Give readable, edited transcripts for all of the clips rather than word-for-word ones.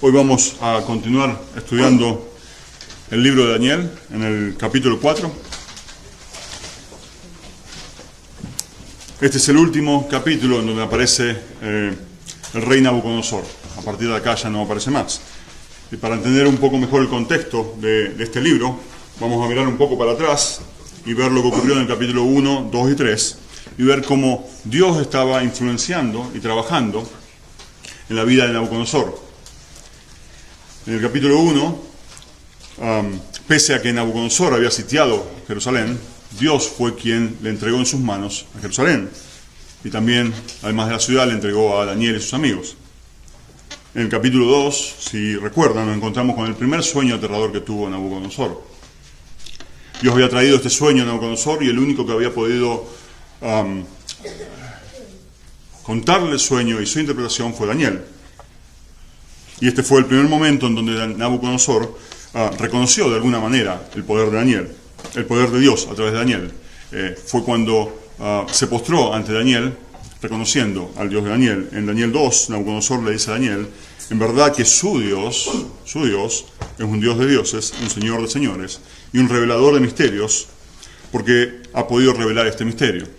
Hoy vamos a continuar estudiando el libro de Daniel en el capítulo 4. Este es el último capítulo en donde aparece el rey Nabucodonosor. A partir de acá ya no aparece más. Y para entender un poco mejor el contexto de este libro, vamos a mirar un poco para atrás y ver lo que ocurrió en el capítulo 1, 2 y 3, y ver cómo Dios estaba influenciando y trabajando en la vida de Nabucodonosor. En el capítulo 1, pese a que Nabucodonosor había sitiado Jerusalén, Dios fue quien le entregó en sus manos a Jerusalén. Y también, además de la ciudad, le entregó a Daniel y sus amigos. En el capítulo 2, si recuerdan, nos encontramos con el primer sueño aterrador que tuvo Nabucodonosor. Dios había traído este sueño a Nabucodonosor y el único que había podido contarle el sueño y su interpretación fue Daniel. Y este fue el primer momento en donde Nabucodonosor reconoció de alguna manera el poder de Daniel, el poder de Dios a través de Daniel. Fue cuando se postró ante Daniel, reconociendo al Dios de Daniel. En Daniel 2, Nabucodonosor le dice a Daniel, en verdad que su Dios es un Dios de dioses, un Señor de señores y un revelador de misterios, porque ha podido revelar este misterio.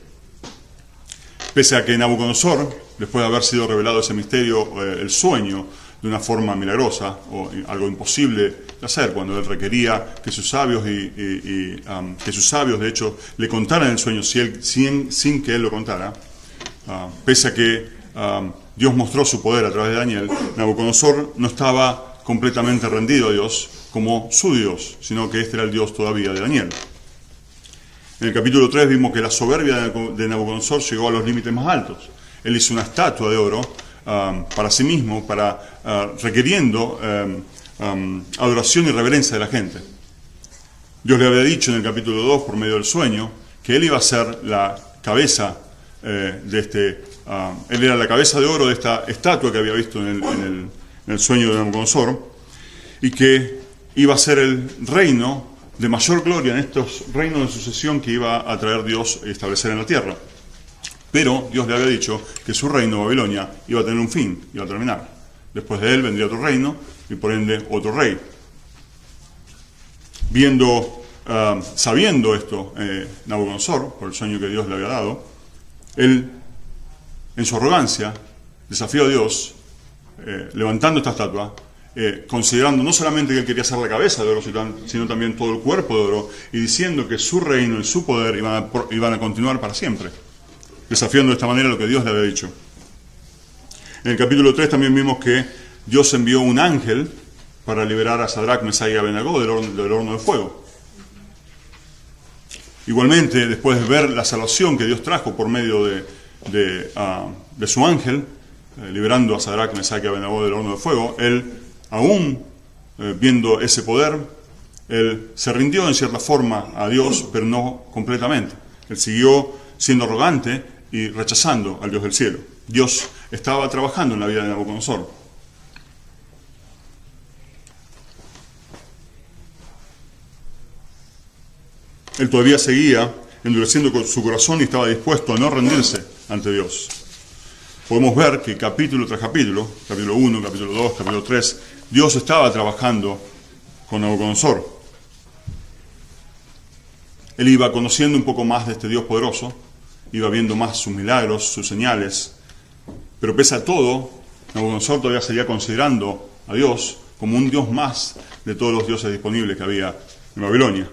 Pese a que Nabucodonosor, después de haber sido revelado ese misterio, el sueño, de una forma milagrosa, o algo imposible de hacer, cuando él requería que sus sabios, de hecho, le contaran el sueño sin que él lo contara, pese a que Dios mostró su poder a través de Daniel, Nabucodonosor no estaba completamente rendido a Dios como su Dios, sino que este era el Dios todavía de Daniel. En el capítulo 3 vimos que la soberbia de Nabucodonosor llegó a los límites más altos. Él hizo una estatua de oro para sí mismo, requiriendo adoración y reverencia de la gente. Dios le había dicho en el capítulo 2, por medio del sueño, que él iba a ser la cabeza él era la cabeza de oro de esta estatua que había visto en el sueño de Nabucodonosor, y que iba a ser el reino de mayor gloria en estos reinos de sucesión que iba a traer Dios y establecer en la tierra. Pero Dios le había dicho que su reino, Babilonia, iba a tener un fin, iba a terminar. Después de él vendría otro reino y por ende otro rey. Sabiendo esto, Nabucodonosor, por el sueño que Dios le había dado, él, en su arrogancia, desafió a Dios, levantando esta estatua, considerando no solamente que él quería ser la cabeza de oro, sino también todo el cuerpo de oro, y diciendo que su reino y su poder iban a continuar para siempre, desafiando de esta manera lo que Dios le había dicho. En el capítulo 3 también vimos que Dios envió un ángel para liberar a Sadrach, Mesach y Abednego del horno de fuego. Igualmente, después de ver la salvación que Dios trajo por medio de su ángel, liberando a Sadrach, Mesach y Abednego del horno de fuego, él, aún viendo ese poder, él se rindió en cierta forma a Dios, pero no completamente. Él siguió siendo arrogante y rechazando al Dios del cielo. Dios estaba trabajando en la vida de Nabucodonosor. Él todavía seguía endureciendo su corazón y estaba dispuesto a no rendirse ante Dios. Podemos ver que capítulo tras capítulo 1, capítulo 2, capítulo 3, Dios estaba trabajando con Nabucodonosor. Él iba conociendo un poco más de este Dios poderoso, iba viendo más sus milagros, sus señales, pero pese a todo, Nabucodonosor todavía seguía considerando a Dios como un Dios más de todos los dioses disponibles que había en Babilonia.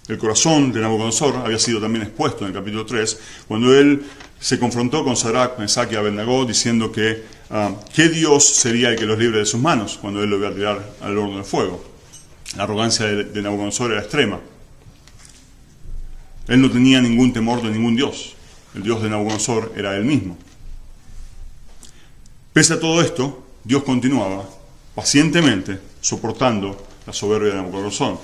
El corazón de Nabucodonosor había sido también expuesto en el capítulo 3, cuando él se confrontó con Sadrach, Mesach y Abednego, diciendo que ¿qué Dios sería el que los libre de sus manos cuando él lo iba a tirar al horno de fuego? La arrogancia de Nabucodonosor era extrema. Él no tenía ningún temor de ningún Dios. El Dios de Nabucodonosor era él mismo. Pese a todo esto, Dios continuaba pacientemente soportando la soberbia de Nabucodonosor.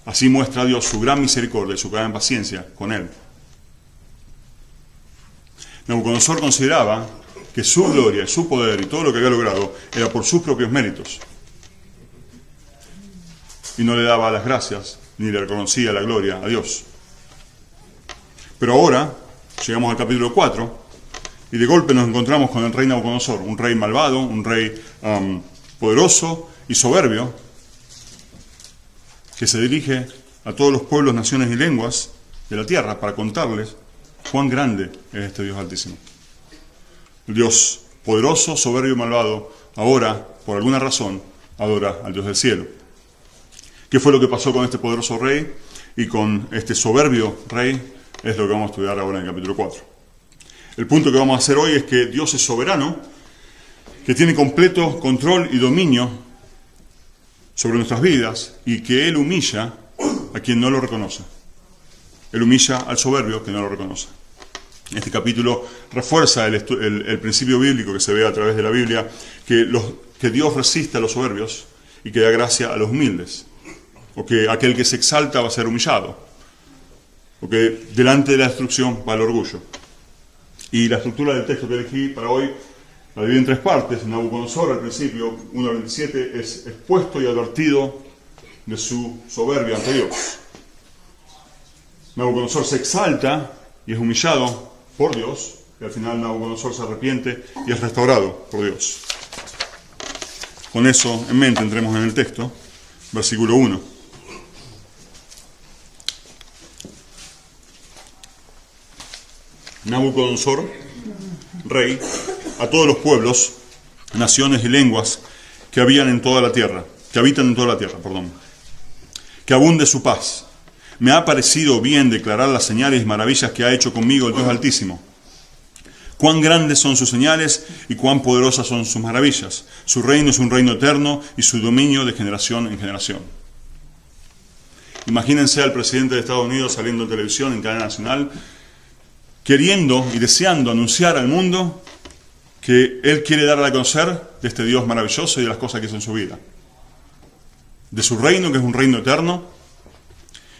Así muestra Dios su gran misericordia y su gran paciencia con él. Nabucodonosor consideraba que su gloria, su poder y todo lo que había logrado era por sus propios méritos. Y no le daba las gracias ni le reconocía la gloria a Dios. Pero ahora llegamos al capítulo 4 Y de golpe nos encontramos con el rey Nabucodonosor, un rey malvado, un rey poderoso y soberbio, que se dirige a todos los pueblos, naciones y lenguas de la tierra para contarles cuán grande es este Dios Altísimo. El Dios poderoso, soberbio y malvado, ahora, por alguna razón, adora al Dios del cielo. ¿Qué fue lo que pasó con este poderoso rey y con este soberbio rey? Es lo que vamos a estudiar ahora en el capítulo 4. El punto que vamos a hacer hoy es que Dios es soberano, que tiene completo control y dominio sobre nuestras vidas y que Él humilla a quien no lo reconoce. Él humilla al soberbio que no lo reconoce. Este capítulo refuerza el principio bíblico que se ve a través de la Biblia, que Dios resiste a los soberbios y que da gracia a los humildes, o que aquel que se exalta va a ser humillado, o que delante de la destrucción va el orgullo. Y la estructura del texto que elegí para hoy la dividí en 3 partes. Nabucodonosor, al principio, 1 al 27, es expuesto y advertido de su soberbia ante Dios. Nabucodonosor se exalta y es humillado por Dios, y al final Nabucodonosor se arrepiente y es restaurado por Dios. Con eso en mente entremos en el texto, versículo 1. Nabucodonosor, rey, a todos los pueblos, naciones y lenguas que habitan en toda la tierra, que abunde su paz. Me ha parecido bien declarar las señales y maravillas que ha hecho conmigo el Dios Altísimo. Cuán grandes son sus señales y cuán poderosas son sus maravillas. Su reino es un reino eterno y su dominio de generación en generación. Imagínense al presidente de Estados Unidos saliendo en televisión, en cadena nacional, queriendo y deseando anunciar al mundo que Él quiere dar a conocer de este Dios maravilloso y de las cosas que hizo en su vida. De su reino, que es un reino eterno,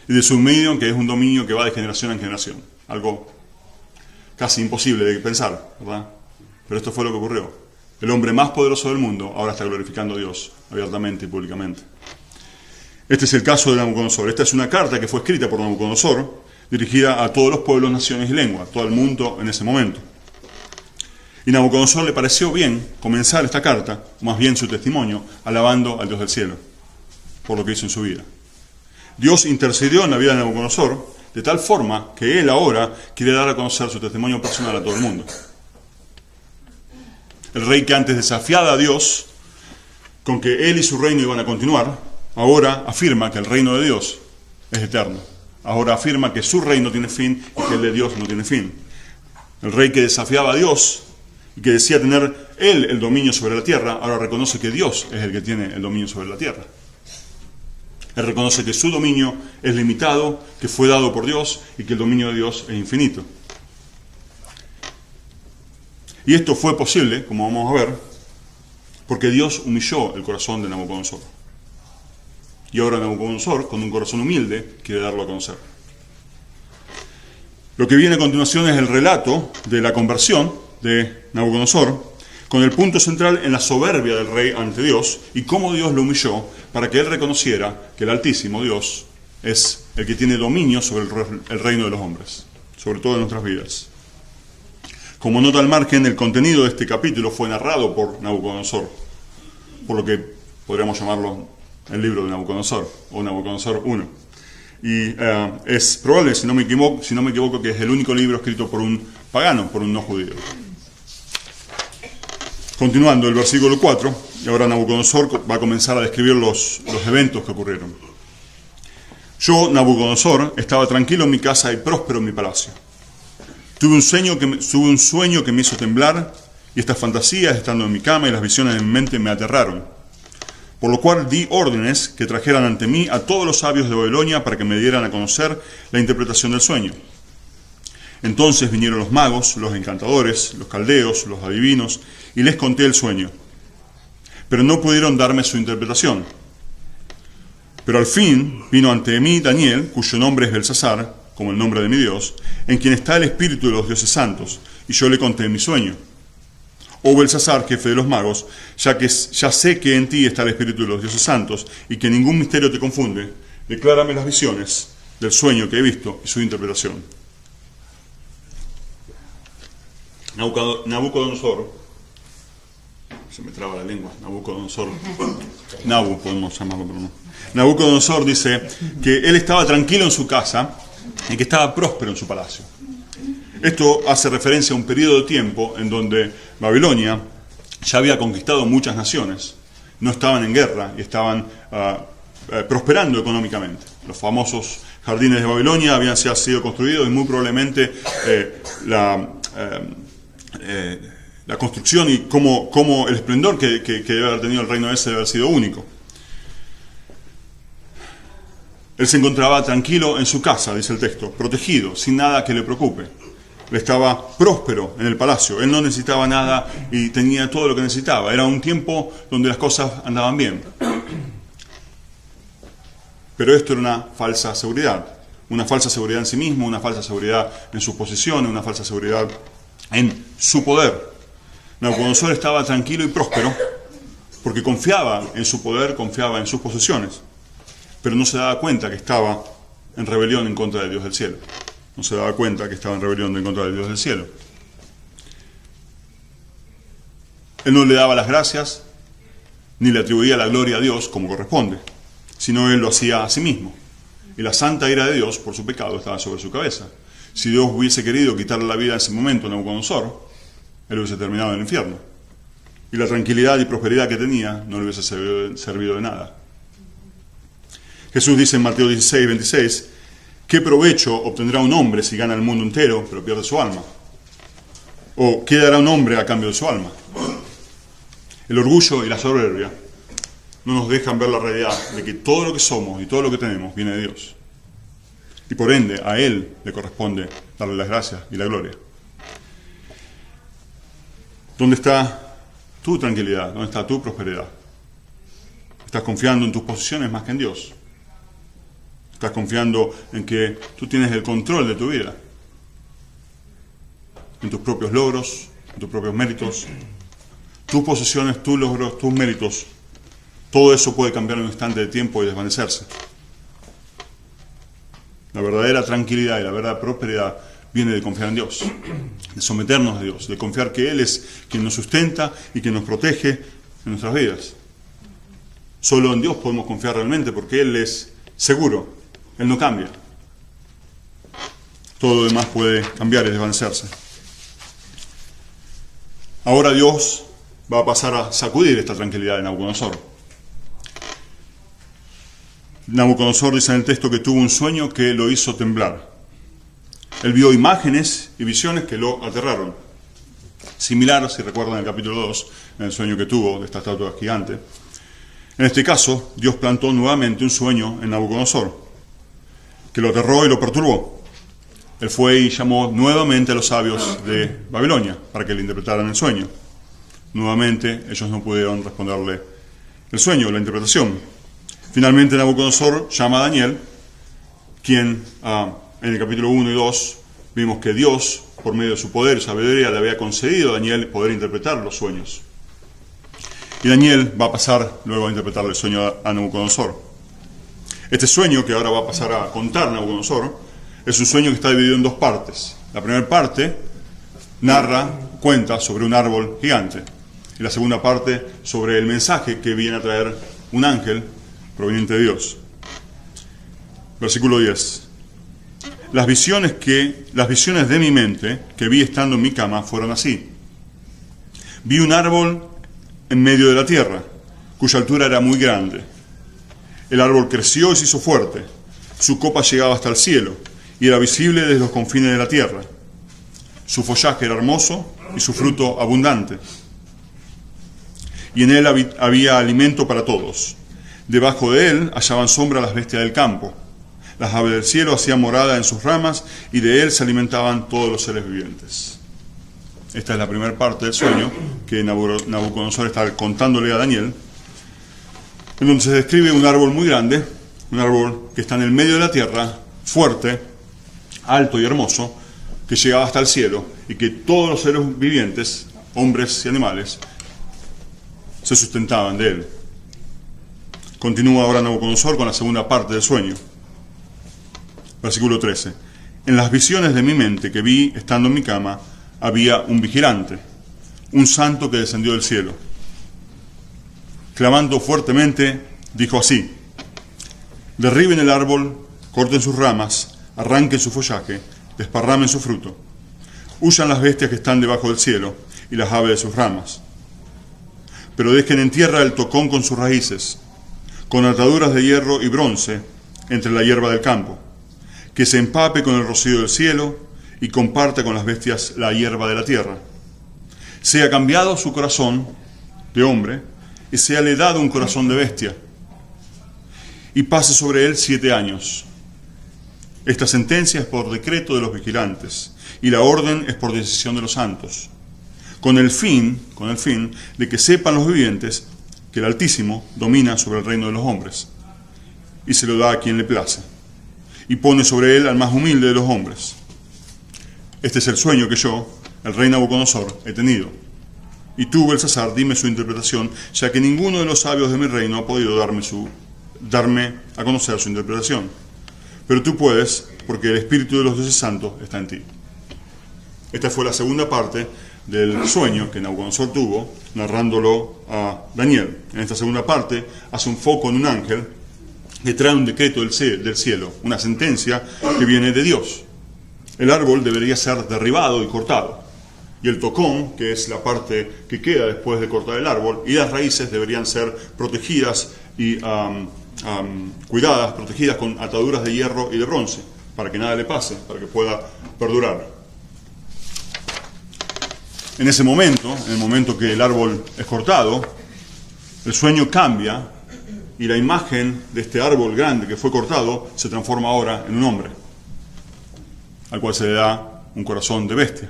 y de su dominio, que es un dominio que va de generación en generación. Algo casi imposible de pensar, ¿verdad? Pero esto fue lo que ocurrió. El hombre más poderoso del mundo ahora está glorificando a Dios abiertamente y públicamente. Este es el caso de Nabucodonosor. Esta es una carta que fue escrita por Nabucodonosor, dirigida a todos los pueblos, naciones y lenguas, todo el mundo en ese momento. Y a Nabucodonosor le pareció bien comenzar esta carta, o más bien su testimonio, alabando al Dios del cielo, por lo que hizo en su vida. Dios intercedió en la vida de Nabucodonosor, de tal forma que él ahora quiere dar a conocer su testimonio personal a todo el mundo. El rey que antes desafiaba a Dios, con que él y su reino iban a continuar, ahora afirma que el reino de Dios es eterno. Ahora afirma que su reino tiene fin y que el de Dios no tiene fin. El rey que desafiaba a Dios y que decía tener él el dominio sobre la tierra, ahora reconoce que Dios es el que tiene el dominio sobre la tierra. Él reconoce que su dominio es limitado, que fue dado por Dios y que el dominio de Dios es infinito. Y esto fue posible, como vamos a ver, porque Dios humilló el corazón de Nabucodonosor. Y ahora Nabucodonosor, con un corazón humilde, quiere darlo a conocer. Lo que viene a continuación es el relato de la conversión de Nabucodonosor, con el punto central en la soberbia del rey ante Dios y cómo Dios lo humilló para que él reconociera que el Altísimo Dios es el que tiene dominio sobre el reino de los hombres, sobre todo en nuestras vidas. Como nota al margen, el contenido de este capítulo fue narrado por Nabucodonosor, por lo que podríamos llamarlo el libro de Nabucodonosor, o Nabucodonosor 1. Y es probable, si no me equivoco, que es el único libro escrito por un pagano, por un no judío. Continuando el versículo 4, y ahora Nabucodonosor va a comenzar a describir los eventos que ocurrieron. Yo, Nabucodonosor, estaba tranquilo en mi casa y próspero en mi palacio. Tuve un sueño que me hizo temblar, y estas fantasías, estando en mi cama, y las visiones en mi mente me aterraron. Por lo cual di órdenes que trajeran ante mí a todos los sabios de Babilonia para que me dieran a conocer la interpretación del sueño. Entonces vinieron los magos, los encantadores, los caldeos, los adivinos, y les conté el sueño. Pero no pudieron darme su interpretación. Pero al fin vino ante mí Daniel, cuyo nombre es Belsasar, como el nombre de mi Dios, en quien está el espíritu de los dioses santos, y yo le conté mi sueño. Oh Belsasar, jefe de los magos, ya sé que en ti está el espíritu de los dioses santos, y que ningún misterio te confunde, declárame las visiones del sueño que he visto y su interpretación. Nabucodonosor, se me traba la lengua, Nabucodonosor, Nabu podemos llamarlo, pero no. Nabucodonosor dice que él estaba tranquilo en su casa y que estaba próspero en su palacio. Esto hace referencia a un periodo de tiempo en donde Babilonia ya había conquistado muchas naciones, no estaban en guerra y estaban prosperando económicamente. Los famosos jardines de Babilonia habían sido construidos y muy probablemente la construcción y cómo el esplendor que debe haber tenido el reino ese debe haber sido único. Él se encontraba tranquilo en su casa, dice el texto, protegido, sin nada que le preocupe. Él estaba próspero en el palacio, él no necesitaba nada y tenía todo lo que necesitaba. Era un tiempo donde las cosas andaban bien. Pero esto era una falsa seguridad en sí mismo, una falsa seguridad en sus posiciones, una falsa seguridad en su poder. Nabucodonosor estaba tranquilo y próspero porque confiaba en su poder, confiaba en sus posesiones, pero no se daba cuenta que estaba en rebelión en contra de Dios del cielo. No se daba cuenta que estaba en rebelión en contra de Dios del cielo. Él no le daba las gracias, ni le atribuía la gloria a Dios como corresponde, sino él lo hacía a sí mismo. Y la santa ira de Dios por su pecado estaba sobre su cabeza. Si Dios hubiese querido quitarle la vida en ese momento a Nabucodonosor, él hubiese terminado en el infierno. Y la tranquilidad y prosperidad que tenía no le hubiese servido de nada. Jesús dice en Mateo 16, 26, ¿qué provecho obtendrá un hombre si gana el mundo entero pero pierde su alma? ¿O qué dará un hombre a cambio de su alma? El orgullo y la soberbia no nos dejan ver la realidad de que todo lo que somos y todo lo que tenemos viene de Dios. Y por ende, a Él le corresponde darle las gracias y la gloria. ¿Dónde está tu tranquilidad? ¿Dónde está tu prosperidad? ¿Estás confiando en tus posiciones más que en Dios? ¿Estás confiando en que tú tienes el control de tu vida? En tus propios logros, en tus propios méritos, tus posesiones, tus logros, tus méritos. Todo eso puede cambiar en un instante de tiempo y desvanecerse. La verdadera tranquilidad y la verdadera prosperidad viene de confiar en Dios, de someternos a Dios, de confiar que Él es quien nos sustenta y quien nos protege en nuestras vidas. Solo en Dios podemos confiar realmente porque Él es seguro, Él no cambia. Todo lo demás puede cambiar y desvanecerse. Ahora Dios va a pasar a sacudir esta tranquilidad de Nabucodonosor. Nabucodonosor dice en el texto que tuvo un sueño que lo hizo temblar. Él vio imágenes y visiones que lo aterraron. Similar, si recuerdan el capítulo 2, en el sueño que tuvo de esta estatua gigante. En este caso, Dios plantó nuevamente un sueño en Nabucodonosor, que lo aterró y lo perturbó. Él fue y llamó nuevamente a los sabios de Babilonia para que le interpretaran el sueño. Nuevamente, ellos no pudieron responderle el sueño, la interpretación. Finalmente Nabucodonosor llama a Daniel, quien en el capítulo 1 y 2 vimos que Dios, por medio de su poder y sabiduría, le había concedido a Daniel poder interpretar los sueños. Y Daniel va a pasar luego a interpretarle el sueño a Nabucodonosor. Este sueño que ahora va a pasar a contar Nabucodonosor es un sueño que está dividido en dos partes. La primera parte cuenta sobre un árbol gigante. Y la segunda parte sobre el mensaje que viene a traer un ángel proveniente de Dios. Versículo 10. Las visiones de mi mente que vi estando en mi cama fueron así. Vi un árbol en medio de la tierra, cuya altura era muy grande. El árbol creció y se hizo fuerte. Su copa llegaba hasta el cielo y era visible desde los confines de la tierra. Su follaje era hermoso y su fruto abundante. Y en él había alimento para todos. Debajo de él hallaban sombra las bestias del campo. Las aves del cielo hacían morada en sus ramas y de él se alimentaban todos los seres vivientes. Esta es la primera parte del sueño que Nabucodonosor está contándole a Daniel, en donde se describe un árbol muy grande, un árbol que está en el medio de la tierra, fuerte, alto y hermoso, que llegaba hasta el cielo y que todos los seres vivientes, hombres y animales, se sustentaban de él. Continúa ahora Nabucodonosor con la segunda parte del sueño. Versículo 13. En las visiones de mi mente que vi estando en mi cama, había un vigilante, un santo que descendió del cielo. Clamando fuertemente, dijo así: derriben el árbol, corten sus ramas, arranquen su follaje, desparramen su fruto. Huyan las bestias que están debajo del cielo y las aves de sus ramas. Pero dejen en tierra el tocón con sus raíces, con ataduras de hierro y bronce entre la hierba del campo, que se empape con el rocío del cielo y comparta con las bestias la hierba de la tierra. Sea cambiado su corazón de hombre y séale dado un corazón de bestia, y pase sobre él 7 años. Esta sentencia es por decreto de los vigilantes, y la orden es por decisión de los santos, con el fin de que sepan los vivientes que el Altísimo domina sobre el reino de los hombres, y se lo da a quien le place, y pone sobre él al más humilde de los hombres. Este es el sueño que yo, el rey Nabucodonosor, he tenido. Y tú, Belsasar, dime su interpretación, ya que ninguno de los sabios de mi reino ha podido darme a conocer su interpretación. Pero tú puedes, porque el Espíritu de los dioses santos está en ti. Esta fue la segunda parte del sueño que Nabucodonosor tuvo, narrándolo a Daniel. En esta segunda parte hace un foco en un ángel que trae un decreto del cielo, una sentencia que viene de Dios. El árbol debería ser derribado y cortado, y el tocón, que es la parte que queda después de cortar el árbol, y las raíces deberían ser protegidas y cuidadas, protegidas con ataduras de hierro y de bronce, para que nada le pase, para que pueda perdurar. En ese momento, en el momento que el árbol es cortado, el sueño cambia y la imagen de este árbol grande que fue cortado se transforma ahora en un hombre, al cual se le da un corazón de bestia,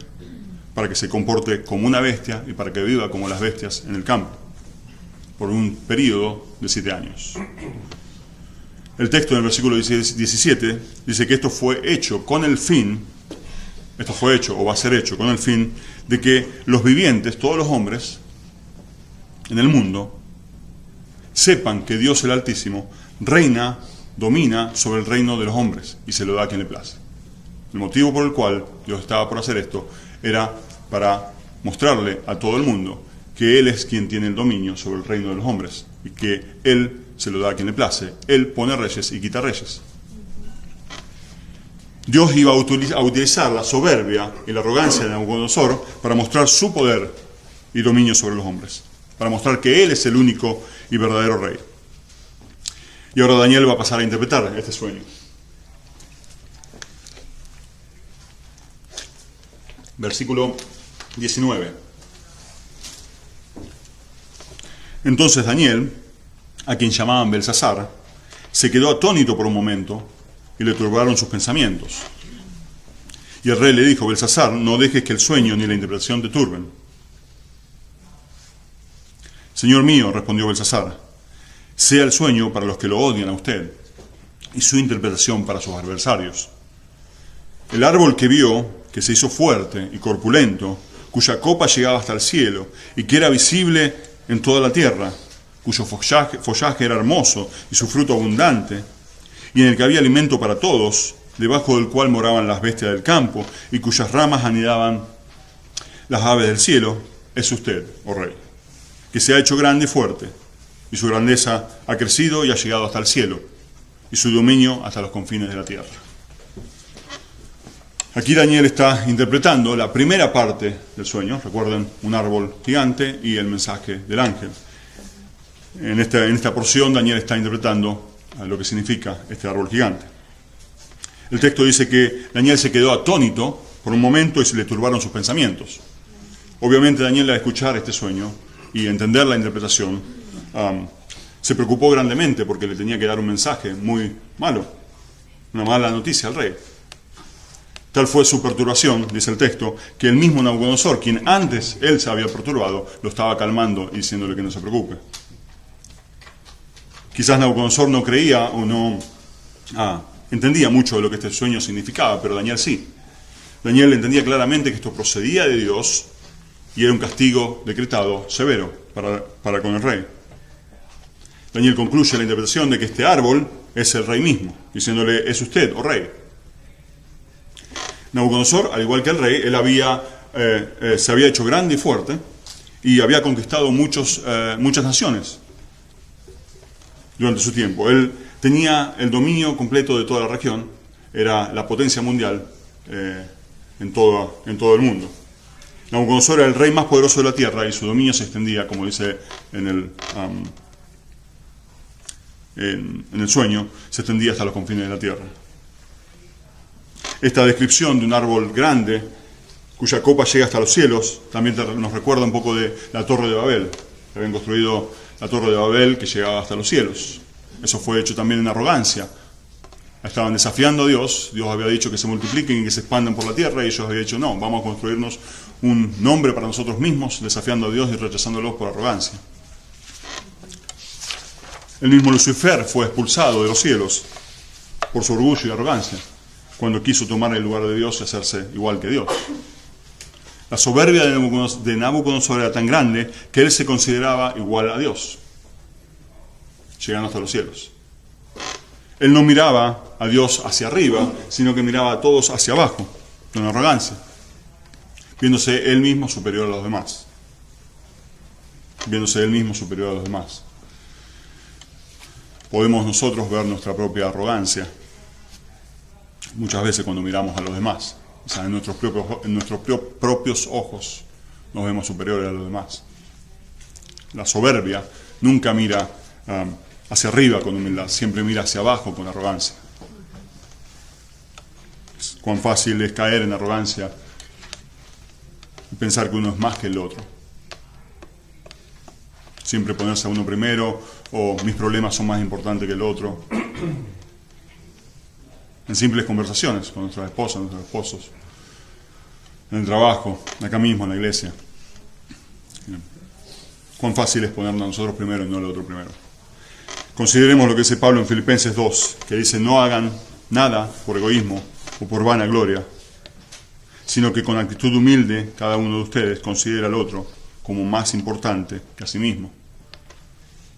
para que se comporte como una bestia y para que viva como las bestias en el campo, por un periodo de 7 años. El texto en el versículo 17 dice que esto fue hecho con el fin, esto fue hecho o va a ser hecho con el fin de que los vivientes, todos los hombres en el mundo, sepan que Dios el Altísimo reina, domina sobre el reino de los hombres y se lo da a quien le place. El motivo por el cual Dios estaba por hacer esto era para mostrarle a todo el mundo que Él es quien tiene el dominio sobre el reino de los hombres y que Él se lo da a quien le place. Él pone reyes y quita reyes. Dios iba a utilizar la soberbia y la arrogancia de Nabucodonosor para mostrar su poder y dominio sobre los hombres, para mostrar que Él es el único y verdadero rey. Y ahora Daniel va a pasar a interpretar este sueño. Versículo 19. Entonces Daniel, a quien llamaban Belsasar, se quedó atónito por un momento y le turbaron sus pensamientos. Y el rey le dijo: Belsasar, no dejes que el sueño ni la interpretación te turben. Señor mío, respondió Belsasar, sea el sueño para los que lo odian a usted y su interpretación para sus adversarios. El árbol que vio, que se hizo fuerte y corpulento, cuya copa llegaba hasta el cielo y que era visible en toda la tierra, cuyo follaje era hermoso y su fruto abundante, y en el que había alimento para todos, debajo del cual moraban las bestias del campo y cuyas ramas anidaban las aves del cielo, es usted, oh rey, que se ha hecho grande y fuerte, y su grandeza ha crecido y ha llegado hasta el cielo, y su dominio hasta los confines de la tierra. Aquí Daniel está interpretando la primera parte del sueño, recuerden, un árbol gigante y el mensaje del ángel. En esta porción Daniel está interpretando lo que significa este árbol gigante. El texto dice que Daniel se quedó atónito por un momento y se le turbaron sus pensamientos. Obviamente Daniel, al escuchar este sueño y entender la interpretación, se preocupó grandemente porque le tenía que dar un mensaje muy malo, una mala noticia al rey. Tal fue su perturbación, dice el texto, que el mismo Nabucodonosor, quien antes él se había perturbado, lo estaba calmando y diciéndole que no se preocupe. Quizás Nabucodonosor no creía o no entendía mucho de lo que este sueño significaba, pero Daniel sí. Daniel entendía claramente que esto procedía de Dios y era un castigo decretado severo para con el rey. Daniel concluye la interpretación de que este árbol es el rey mismo, diciéndole: es usted, oh rey. Nabucodonosor, al igual que el rey, él había se había hecho grande y fuerte y había conquistado muchas naciones durante su tiempo. Él tenía el dominio completo de toda la región, era la potencia mundial en todo el mundo. Nabucodonosor era el rey más poderoso de la tierra y su dominio se extendía, como dice en el sueño, se extendía hasta los confines de la tierra. Esta descripción de un árbol grande, cuya copa llega hasta los cielos, también nos recuerda un poco de la Torre de Babel. Habían construido la Torre de Babel que llegaba hasta los cielos. Eso fue hecho también en arrogancia. Estaban desafiando a Dios. Dios había dicho que se multipliquen y que se expandan por la tierra, y ellos habían dicho, no, vamos a construirnos un nombre para nosotros mismos, desafiando a Dios y rechazándolos por arrogancia. El mismo Lucifer fue expulsado de los cielos por su orgullo y arrogancia, cuando quiso tomar el lugar de Dios y hacerse igual que Dios. La soberbia de Nabucodonosor era tan grande que él se consideraba igual a Dios, llegando hasta los cielos. Él no miraba a Dios hacia arriba, sino que miraba a todos hacia abajo, con arrogancia, viéndose él mismo superior a los demás. Viéndose él mismo superior a los demás. Podemos nosotros ver nuestra propia arrogancia muchas veces cuando miramos a los demás. O sea, en nuestros propios ojos nos vemos superiores a los demás. La soberbia nunca mira hacia arriba con humildad, siempre mira hacia abajo con arrogancia. Cuán fácil es caer en arrogancia y pensar que uno es más que el otro. Siempre ponerse a uno primero, o mis problemas son más importantes que el otro. En simples conversaciones con nuestras esposas, nuestros esposos, en el trabajo, acá mismo en la iglesia. Cuán fácil es ponernos a nosotros primero y no al otro primero. Consideremos lo que dice Pablo en Filipenses 2, que dice, no hagan nada por egoísmo o por vanagloria, sino que con actitud humilde cada uno de ustedes considera al otro como más importante que a sí mismo,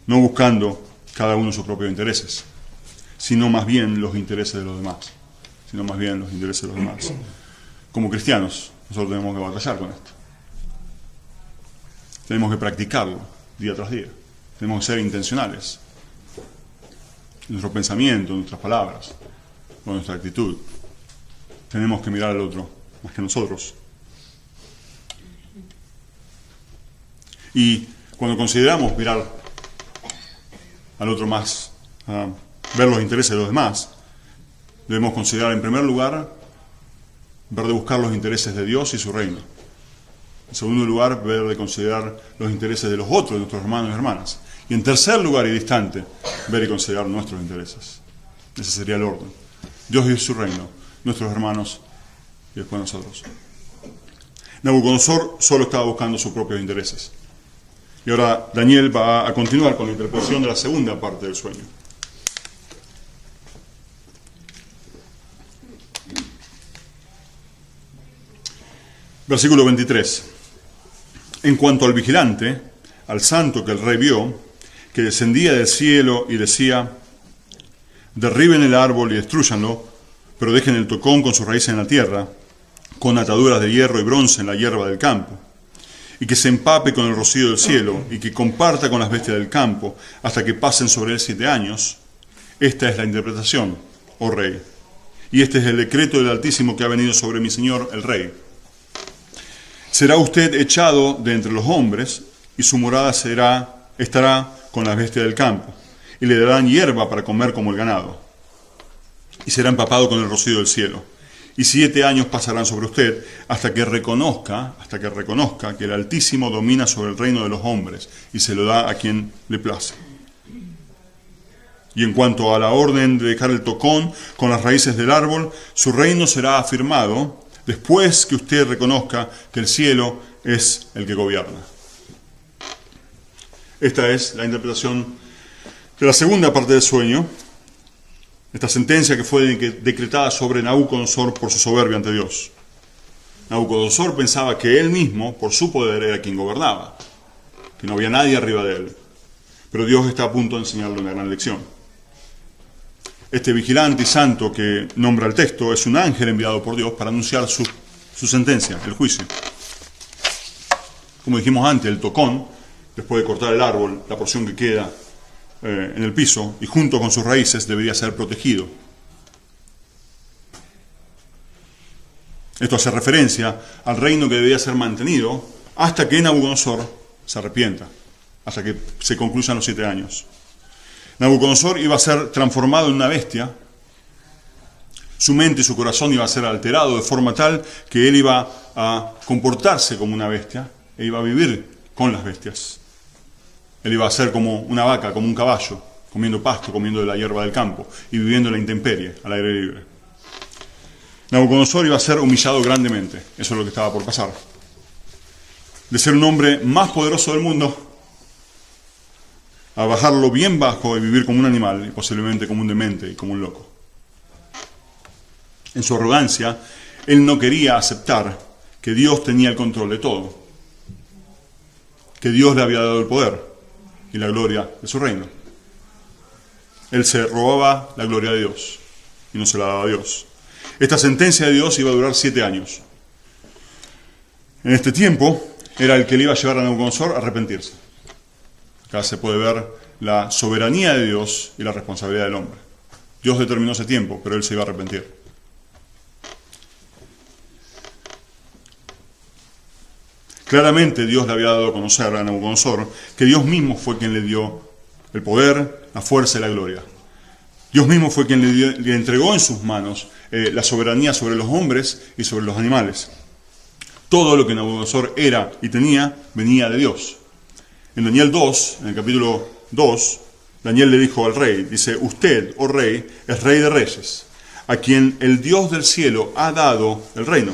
no buscando cada uno sus propios intereses, sino más bien los intereses de los demás. Como cristianos, nosotros tenemos que batallar con esto. Tenemos que practicarlo día tras día. Tenemos que ser intencionales en nuestro pensamiento, en nuestras palabras, con nuestra actitud. Tenemos que mirar al otro más que nosotros. Y cuando consideramos mirar al otro más, ver los intereses de los demás, debemos considerar en primer lugar ver de buscar los intereses de Dios y su reino. En segundo lugar, ver de considerar los intereses de los otros, de nuestros hermanos y hermanas. Y en tercer lugar y distante, ver y considerar nuestros intereses. Ese sería el orden. Dios y su reino, nuestros hermanos y después nosotros. Nabucodonosor solo estaba buscando sus propios intereses. Y ahora Daniel va a continuar con la interpretación de la segunda parte del sueño. Versículo 23. En cuanto al vigilante, al santo que el rey vio, que descendía del cielo y decía, derriben el árbol y destrúyanlo, pero dejen el tocón con sus raíces en la tierra, con ataduras de hierro y bronce en la hierba del campo, y que se empape con el rocío del cielo, y que comparta con las bestias del campo, hasta que pasen sobre él 7 años. Esta es la interpretación, oh rey, y este es el decreto del Altísimo que ha venido sobre mi señor el rey. Será usted echado de entre los hombres, y su morada estará con las bestias del campo, y le darán hierba para comer como el ganado, y será empapado con el rocío del cielo. Y 7 años pasarán sobre usted hasta que reconozca que el Altísimo domina sobre el reino de los hombres, y se lo da a quien le place. Y en cuanto a la orden de dejar el tocón con las raíces del árbol, su reino será afirmado después que usted reconozca que el cielo es el que gobierna. Esta es la interpretación de la segunda parte del sueño, esta sentencia que fue decretada sobre Nabucodonosor por su soberbia ante Dios. Nabucodonosor pensaba que él mismo, por su poder, era quien gobernaba, que no había nadie arriba de él. Pero Dios está a punto de enseñarle una gran lección. Este vigilante y santo que nombra el texto es un ángel enviado por Dios para anunciar su sentencia, el juicio. Como dijimos antes, el tocón, después de cortar el árbol, la porción que queda en el piso, y junto con sus raíces debería ser protegido. Esto hace referencia al reino que debía ser mantenido hasta que Nabucodonosor se arrepienta, hasta que se concluyan los 7 años. Nabucodonosor iba a ser transformado en una bestia. Su mente y su corazón iba a ser alterado de forma tal que él iba a comportarse como una bestia e iba a vivir con las bestias. Él iba a ser como una vaca, como un caballo, comiendo pasto, comiendo de la hierba del campo y viviendo en la intemperie, al aire libre. Nabucodonosor iba a ser humillado grandemente. Eso es lo que estaba por pasar. De ser un hombre más poderoso del mundo, a bajarlo bien bajo y vivir como un animal, y posiblemente como un demente y como un loco. En su arrogancia, él no quería aceptar que Dios tenía el control de todo, que Dios le había dado el poder y la gloria de su reino. Él se robaba la gloria de Dios y no se la daba a Dios. Esta sentencia de Dios iba a durar 7 años. En este tiempo era el que le iba a llevar a Nabucodonosor a arrepentirse. Acá se puede ver la soberanía de Dios y la responsabilidad del hombre. Dios determinó ese tiempo, pero él se iba a arrepentir. Claramente Dios le había dado a conocer a Nabucodonosor que Dios mismo fue quien le dio el poder, la fuerza y la gloria. Dios mismo fue quien le entregó en sus manos la soberanía sobre los hombres y sobre los animales. Todo lo que Nabucodonosor era y tenía venía de Dios. En Daniel 2, en el capítulo 2, Daniel le dijo al rey, dice, usted, oh rey, es rey de reyes, a quien el Dios del cielo ha dado el reino.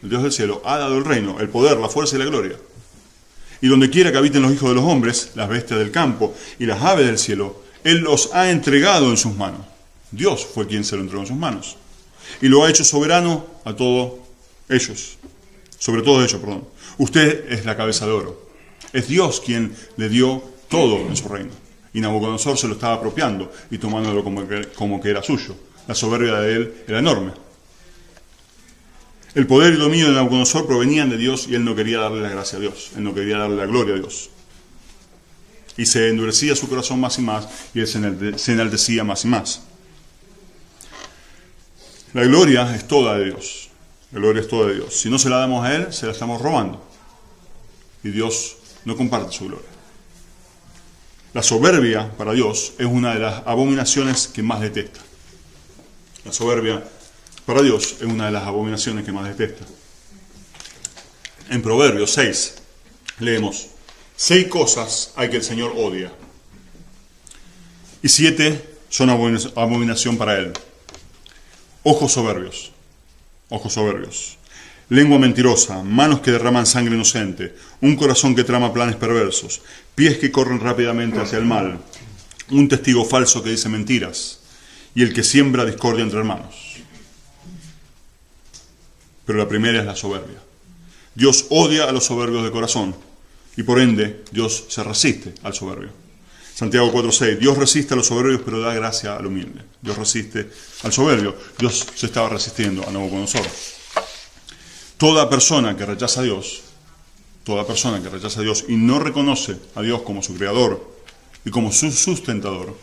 El Dios del cielo ha dado el reino, el poder, la fuerza y la gloria. Y donde quiera que habiten los hijos de los hombres, las bestias del campo y las aves del cielo, Él los ha entregado en sus manos. Dios fue quien se lo entregó en sus manos. Y lo ha hecho soberano a todos ellos. Sobre todos ellos, perdón. Usted es la cabeza de oro. Es Dios quien le dio todo en su reino. Y Nabucodonosor se lo estaba apropiando y tomándolo como que era suyo. La soberbia de él era enorme. El poder y dominio de Nabucodonosor provenían de Dios y él no quería darle la gracia a Dios. Él no quería darle la gloria a Dios. Y se endurecía su corazón más y más y él se enaltecía más y más. La gloria es toda de Dios. La gloria es toda de Dios. Si no se la damos a Él, se la estamos robando. Y Dios no comparte su gloria. La soberbia para Dios es una de las abominaciones que más detesta. La soberbia para Dios es una de las abominaciones que más detesta. En Proverbios 6 leemos, 6 cosas hay que el Señor odia, y 7 son abominación para Él. Ojos soberbios, lengua mentirosa, manos que derraman sangre inocente, un corazón que trama planes perversos, pies que corren rápidamente hacia el mal, un testigo falso que dice mentiras, y el que siembra discordia entre hermanos. Pero la primera es la soberbia. Dios odia a los soberbios de corazón, y por ende Dios se resiste al soberbio. Santiago 4:6, Dios resiste a los soberbios, pero da gracia al humilde. Dios resiste al soberbio. Dios se estaba resistiendo a Nabucodonosor. Toda persona que rechaza a Dios y no reconoce a Dios como su creador y como su sustentador,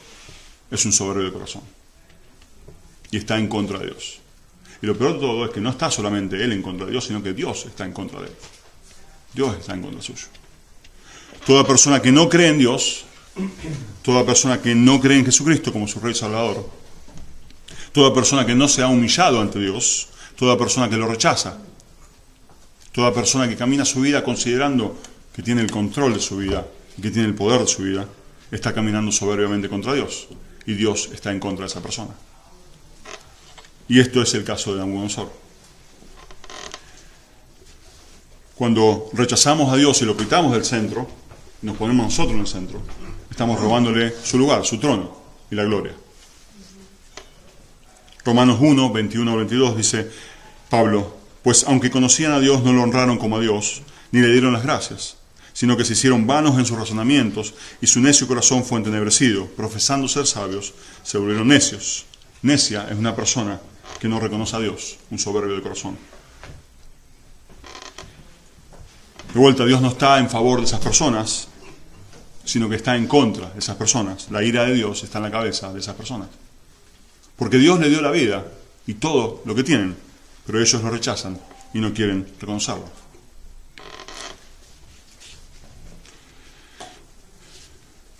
es un soberbio de corazón. Y está en contra de Dios. Y lo peor de todo es que no está solamente él en contra de Dios, sino que Dios está en contra de él. Dios está en contra suyo. Toda persona que no cree en Dios, toda persona que no cree en Jesucristo como su Rey Salvador, toda persona que no se ha humillado ante Dios, toda persona que lo rechaza, toda persona que camina su vida considerando que tiene el control de su vida y que tiene el poder de su vida, está caminando soberbiamente contra Dios. Y Dios está en contra de esa persona. Y esto es el caso de Nabucodonosor. Cuando rechazamos a Dios y lo quitamos del centro, nos ponemos nosotros en el centro, estamos robándole su lugar, su trono y la gloria. Romanos 1, 21-22 dice Pablo, pues aunque conocían a Dios no lo honraron como a Dios, ni le dieron las gracias, sino que se hicieron vanos en sus razonamientos y su necio corazón fue entenebrecido, profesando ser sabios, se volvieron necios. Necia es una persona que no reconoce a Dios, un soberbio de corazón. De vuelta, Dios no está en favor de esas personas, sino que está en contra de esas personas. La ira de Dios está en la cabeza de esas personas. Porque Dios le dio la vida y todo lo que tienen, pero ellos lo rechazan y no quieren reconocerlo.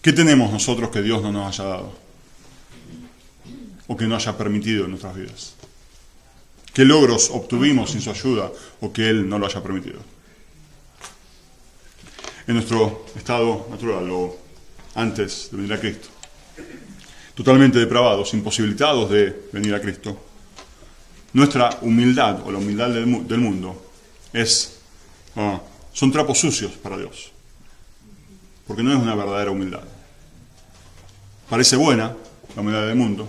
¿Qué tenemos nosotros que Dios no nos haya dado? O que no haya permitido en nuestras vidas. ¿Qué logros obtuvimos sin su ayuda o que Él no lo haya permitido? En nuestro estado natural o antes de venir a Cristo, totalmente depravados, imposibilitados de venir a Cristo, nuestra humildad o la humildad del mundo son trapos sucios para Dios, porque no es una verdadera humildad. Parece buena la humildad del mundo,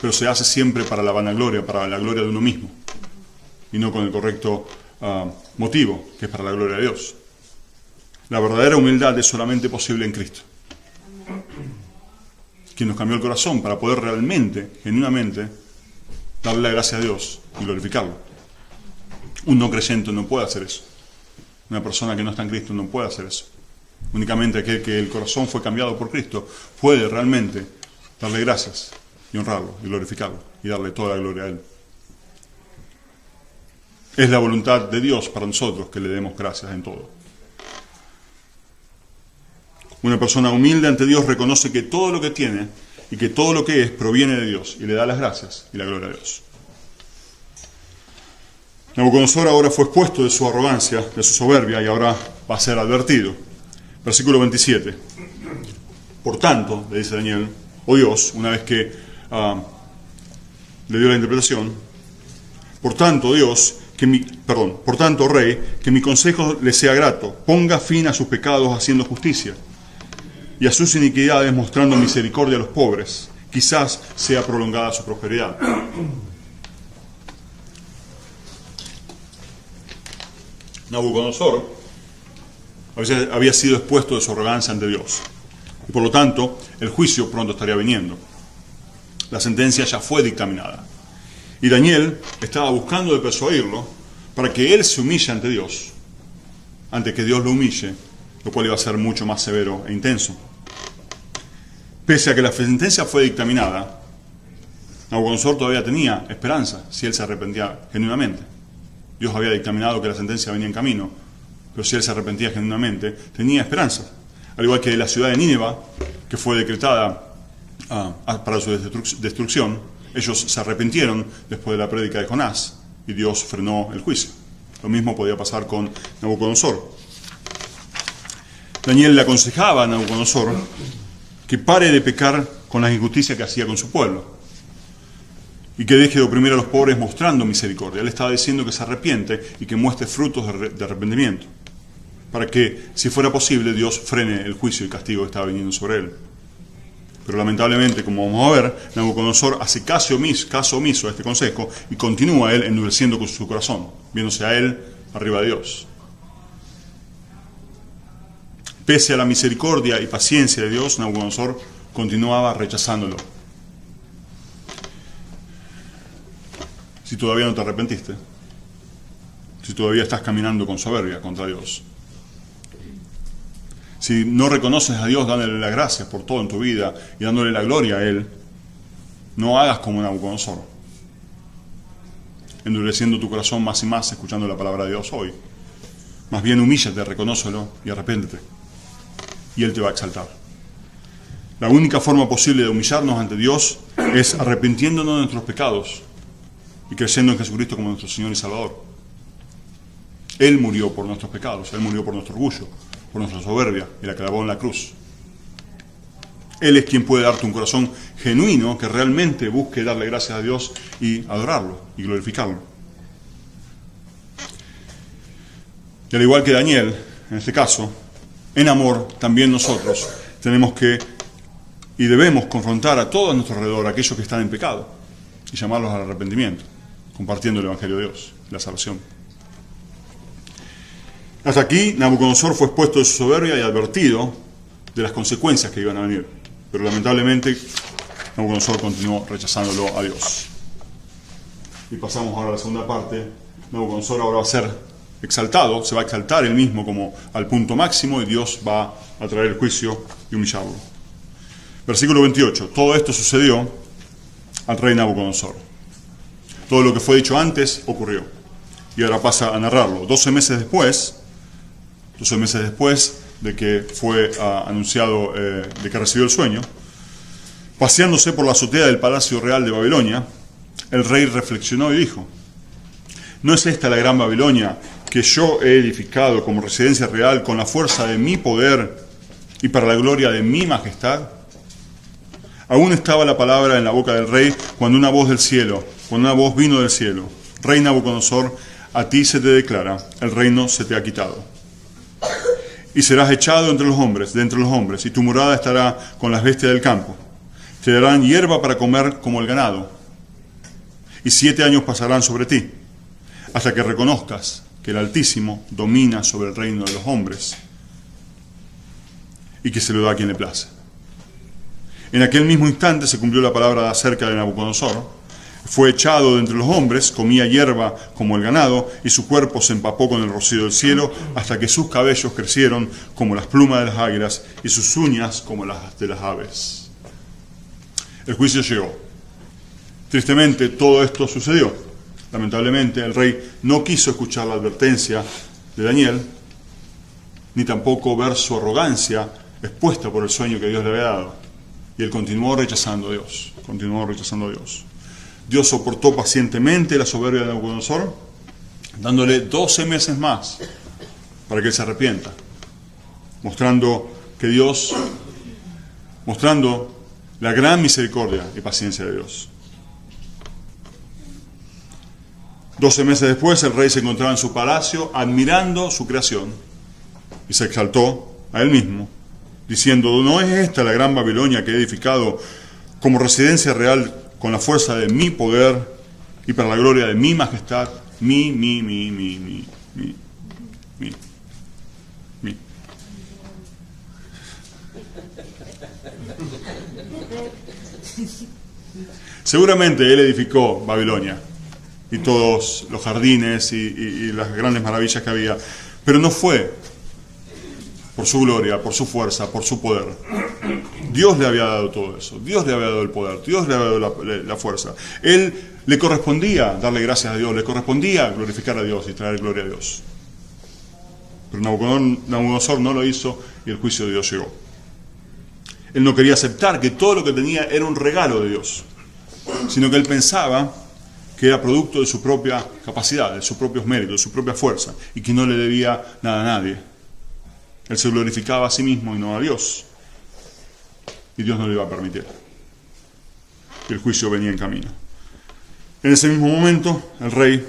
pero se hace siempre para la vanagloria, para la gloria de uno mismo, y no con el correcto motivo, que es para la gloria de Dios. La verdadera humildad es solamente posible en Cristo, quien nos cambió el corazón para poder realmente, genuinamente, darle la gracia a Dios y glorificarlo. Un no creyente no puede hacer eso. Una persona que no está en Cristo no puede hacer eso. Únicamente aquel que el corazón fue cambiado por Cristo puede realmente darle gracias y honrarlo y glorificarlo y darle toda la gloria a Él. Es la voluntad de Dios para nosotros que le demos gracias en todo. Una persona humilde ante Dios reconoce que todo lo que tiene y que todo lo que es proviene de Dios y le da las gracias y la gloria a Dios. Nabucodonosor ahora fue expuesto de su arrogancia, de su soberbia, y ahora va a ser advertido. Versículo 27. Por tanto, le dice Daniel, o Dios, una vez que le dio la interpretación, por tanto, por tanto, Rey, que mi consejo le sea grato, ponga fin a sus pecados haciendo justicia, y a sus iniquidades mostrando misericordia a los pobres, quizás sea prolongada su prosperidad. Nabucodonosor había sido expuesto de su arrogancia ante Dios, y por lo tanto el juicio pronto estaría viniendo. La sentencia ya fue dictaminada, y Daniel estaba buscando de persuadirlo para que él se humille ante Dios, antes que Dios lo humille, lo cual iba a ser mucho más severo e intenso. Pese a que la sentencia fue dictaminada, Nabucodonosor todavía tenía esperanza si él se arrepentía genuinamente. Dios había dictaminado que la sentencia venía en camino, pero si él se arrepentía genuinamente, tenía esperanza. Al igual que la ciudad de Nínive, que fue decretada para su destrucción, ellos se arrepintieron después de la prédica de Jonás y Dios frenó el juicio. Lo mismo podía pasar con Nabucodonosor. Daniel le aconsejaba a Nabucodonosor que pare de pecar con la injusticia que hacía con su pueblo y que deje de oprimir a los pobres mostrando misericordia. Él estaba diciendo que se arrepiente y que muestre frutos de arrepentimiento, para que, si fuera posible, Dios frene el juicio y castigo que estaba viniendo sobre él. Pero lamentablemente, como vamos a ver, Nabucodonosor hace caso omiso a este consejo y continúa él endureciendo con su corazón, viéndose a él arriba de Dios. Pese a la misericordia y paciencia de Dios, Nabucodonosor continuaba rechazándolo. Si todavía no te arrepentiste, si todavía estás caminando con soberbia contra Dios, si no reconoces a Dios dándole las gracias por todo en tu vida y dándole la gloria a Él, no hagas como Nabucodonosor, endureciendo tu corazón más y más escuchando la palabra de Dios hoy. Más bien humíllate, reconócelo y arrepéntete, y Él te va a exaltar. La única forma posible de humillarnos ante Dios es arrepintiéndonos de nuestros pecados y creyendo en Jesucristo como nuestro Señor y Salvador. Él murió por nuestros pecados, Él murió por nuestro orgullo, por nuestra soberbia, y la clavó en la cruz. Él es quien puede darte un corazón genuino que realmente busque darle gracias a Dios y adorarlo y glorificarlo. Y al igual que Daniel, en este caso, en amor, también nosotros tenemos que y debemos confrontar a todo a nuestro alrededor, a aquellos que están en pecado, y llamarlos al arrepentimiento, compartiendo el Evangelio de Dios, la salvación. Hasta aquí, Nabucodonosor fue expuesto de su soberbia y advertido de las consecuencias que iban a venir. Pero lamentablemente, Nabucodonosor continuó rechazándolo a Dios. Y pasamos ahora a la segunda parte. Nabucodonosor ahora va a ser exaltado, se va a exaltar él mismo como al punto máximo y Dios va a traer el juicio y humillarlo. Versículo 28. Todo esto sucedió al rey Nabucodonosor. Todo lo que fue dicho antes ocurrió. Y ahora pasa a narrarlo. 12 meses después de que fue anunciado, de que recibió el sueño, paseándose por la azotea del Palacio Real de Babilonia, el rey reflexionó y dijo: ¿no es esta la gran Babilonia que yo he edificado como residencia real con la fuerza de mi poder y para la gloria de mi majestad? Aún estaba la palabra en la boca del rey cuando una voz vino del cielo: Rey Nabucodonosor, a ti se te declara, el reino se te ha quitado. Y serás echado de entre los hombres, y tu morada estará con las bestias del campo. Te darán hierba para comer como el ganado, y 7 años pasarán sobre ti, hasta que reconozcas que el Altísimo domina sobre el reino de los hombres, y que se lo da a quien le place. En aquel mismo instante se cumplió la palabra acerca de Nabucodonosor. Fue echado de entre los hombres, comía hierba como el ganado, y su cuerpo se empapó con el rocío del cielo, hasta que sus cabellos crecieron como las plumas de las águilas, y sus uñas como las de las aves. El juicio llegó. Tristemente, todo esto sucedió. Lamentablemente, el rey no quiso escuchar la advertencia de Daniel, ni tampoco ver su arrogancia expuesta por el sueño que Dios le había dado. Y él continuó rechazando a Dios. Dios soportó pacientemente la soberbia de Nabucodonosor, dándole 12 meses más para que él se arrepienta, mostrando la gran misericordia y paciencia de Dios. 12 meses después, el rey se encontraba en su palacio admirando su creación y se exaltó a él mismo, diciendo: ¿no es esta la gran Babilonia que he edificado como residencia real con la fuerza de mi poder y para la gloria de mi majestad? Mi. Seguramente él edificó Babilonia y todos los jardines y las grandes maravillas que había, pero no fue por su gloria, por su fuerza, por su poder. Dios le había dado todo eso, Dios le había dado el poder, Dios le había dado la fuerza. Él le correspondía darle gracias a Dios, le correspondía glorificar a Dios y traer gloria a Dios. Pero Nabucodonosor no lo hizo y el juicio de Dios llegó. Él no quería aceptar que todo lo que tenía era un regalo de Dios, sino que él pensaba que era producto de su propia capacidad, de sus propios méritos, de su propia fuerza, y que no le debía nada a nadie. Él se glorificaba a sí mismo y no a Dios. Y Dios no le iba a permitir. Y el juicio venía en camino. En ese mismo momento, el rey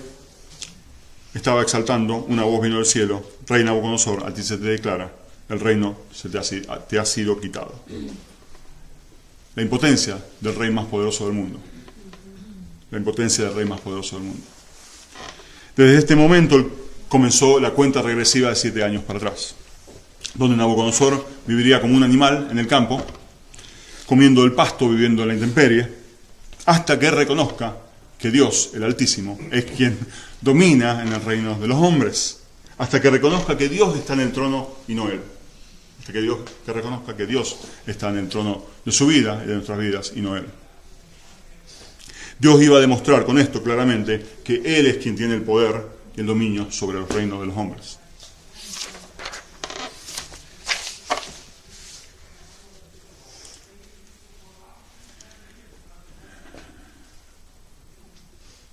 estaba exaltando, una voz vino del cielo: Rey Nabucodonosor, a ti se te declara, el reino te ha sido quitado. La impotencia del rey más poderoso del mundo. Desde este momento comenzó la cuenta regresiva de 7 años para atrás, donde Nabucodonosor viviría como un animal en el campo, comiendo el pasto, viviendo en la intemperie, hasta que reconozca que Dios, el Altísimo, es quien domina en el reino de los hombres, hasta que reconozca que Dios está en el trono y no él, hasta que reconozca que Dios está en el trono de su vida y de nuestras vidas y no él. Dios iba a demostrar con esto claramente que Él es quien tiene el poder y el dominio sobre los reinos de los hombres.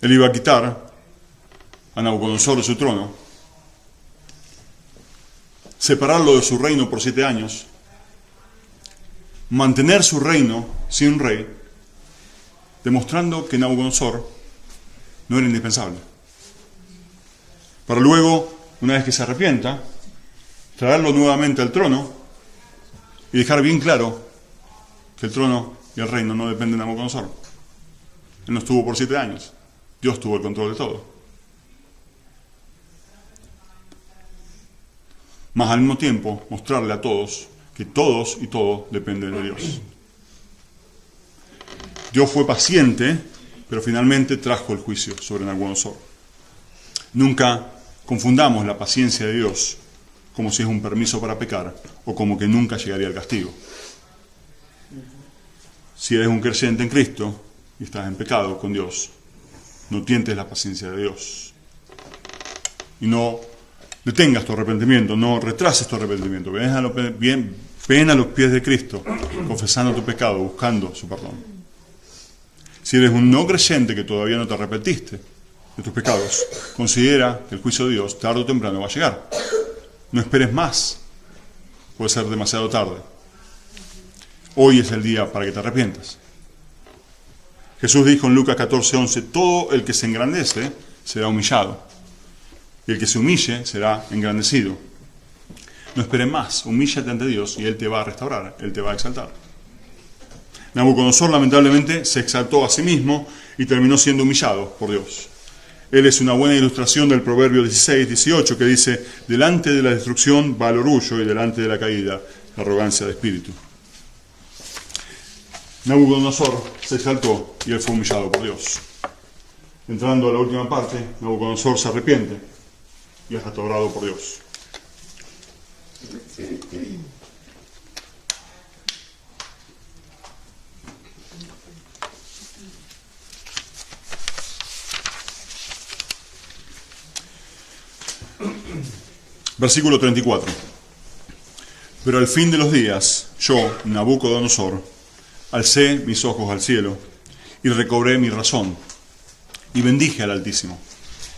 Él iba a quitar a Nabucodonosor de su trono, separarlo de su reino por 7 años, mantener su reino sin rey, demostrando que Nabucodonosor no era indispensable. Para luego, una vez que se arrepienta, traerlo nuevamente al trono y dejar bien claro que el trono y el reino no dependen de Nabucodonosor. Él no estuvo por 7 años. Dios tuvo el control de todo. Mas al mismo tiempo, mostrarle a todos que todos y todo dependen de Dios. Dios fue paciente, pero finalmente trajo el juicio sobre Nabucodonosor. Nunca confundamos la paciencia de Dios como si es un permiso para pecar o como que nunca llegaría el castigo. Si eres un creyente en Cristo y estás en pecado con Dios, no tientes la paciencia de Dios. Y no detengas tu arrepentimiento, no retrases tu arrepentimiento. Ven a los pies de Cristo, confesando tu pecado, buscando su perdón. Si eres un no creyente que todavía no te arrepentiste de tus pecados, considera que el juicio de Dios tarde o temprano va a llegar. No esperes más, puede ser demasiado tarde. Hoy es el día para que te arrepientas. Jesús dijo en Lucas 14:11, todo el que se engrandece será humillado, y el que se humille será engrandecido. No esperes más, humíllate ante Dios y Él te va a restaurar, Él te va a exaltar. Nabucodonosor lamentablemente se exaltó a sí mismo y terminó siendo humillado por Dios. Él es una buena ilustración del Proverbio 16:18 que dice, delante de la destrucción va el orgullo y delante de la caída la arrogancia de espíritu. Nabucodonosor se exaltó y él fue humillado por Dios. Entrando a la última parte, Nabucodonosor se arrepiente y es restaurado por Dios. Versículo 34. Pero al fin de los días, yo, Nabucodonosor, alcé mis ojos al cielo y recobré mi razón y bendije al Altísimo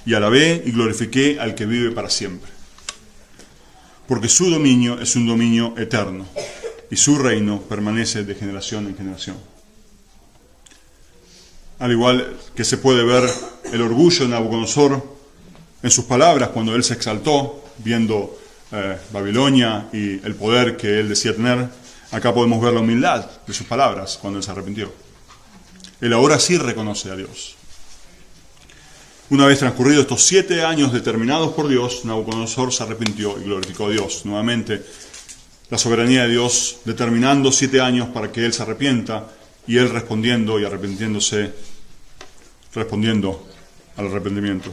y alabé y glorifiqué al que vive para siempre. Porque su dominio es un dominio eterno y su reino permanece de generación en generación. Al igual que se puede ver el orgullo de Nabucodonosor en sus palabras cuando él se exaltó viendo Babilonia y el poder que él decía tener, acá podemos ver la humildad de sus palabras cuando él se arrepintió. Él ahora sí reconoce a Dios. Una vez transcurridos estos 7 años determinados por Dios, Nabucodonosor se arrepintió y glorificó a Dios. Nuevamente, la soberanía de Dios determinando 7 años para que él se arrepienta y él respondiendo y arrepintiéndose, respondiendo al arrepentimiento.